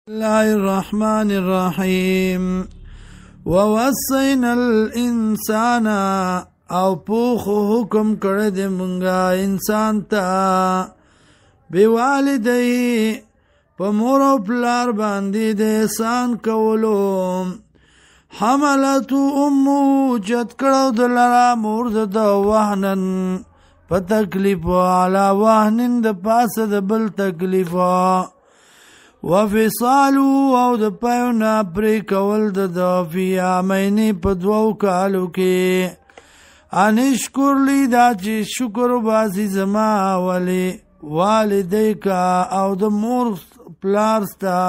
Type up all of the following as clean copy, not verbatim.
الله الرحمن الرحیم ووصینا الانسان او پوخ حکم کړی دی مونږه انسان ته بوالدی په مور او پلار باندې د احسان کولو حملته امه جت کړو د لرا مور د وهنن په تکلیف علا وهنن د پاسه د بل تکلیف وفصالو او د پایونه پرې کول د فی عامین په 2 کالو کې انشکر لی دا چې شکر باسي زما ولی والدیکا او د مور پلار ستا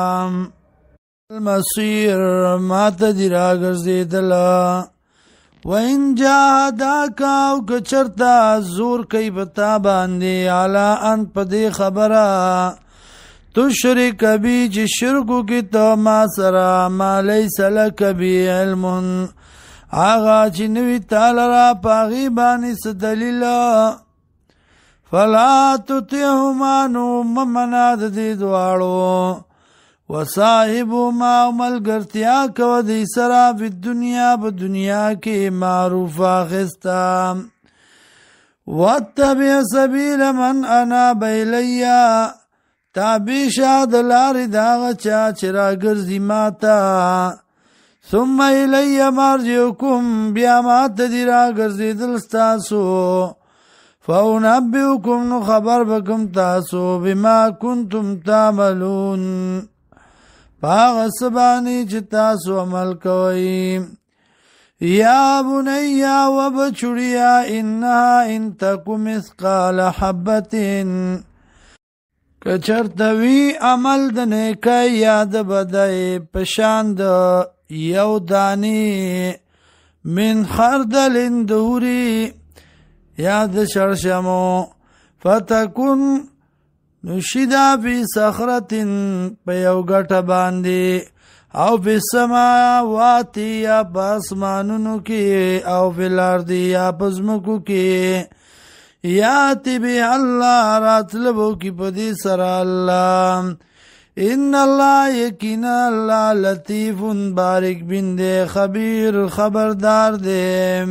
المصیر ما ته دی راګرځېدل وإن جاهداک او کچرتا زور کوي پتا باندې اعلی ان په دې خبره تشرک بی چې شرکو کی تو ما سرا ما لیس لک بی علم آغا چې نوی تعالی را پاغي باندې څه دلیل فلا تطعهما نو ممنا د دې دواړو وصاحبهما ملګرتیا کو دې سرا په دنیا کې معروف اخستا واتبع سبیل من اناب الیا تابع شاد لاری داغ چا چرا گرزی ماتا ثم الی مرجعکم بیا مات دی را گرزی دلستاسو فاونبئکم نو خبر بکم تاسو بما کنتم تعملون پاغ سبانی چه تاسو عمل کوئی یا بنیا و بچڑیا انها انتکو مثقال حبتین کچرتوی عمل د نیکای یاد بدای پشاند یو دانی من خردل دوری یاد شرشمو فتکن نشیدا فی صخرت په یو گټه باندې او فی السماواتی یا پاسمانونو کې او فی الارض یا پزمکو کې یاتی بی اللہ راتلبو کی پدی سر اللہ ان اللہ یقین اللہ لطیف بارک بن دے خبیر خبردار دے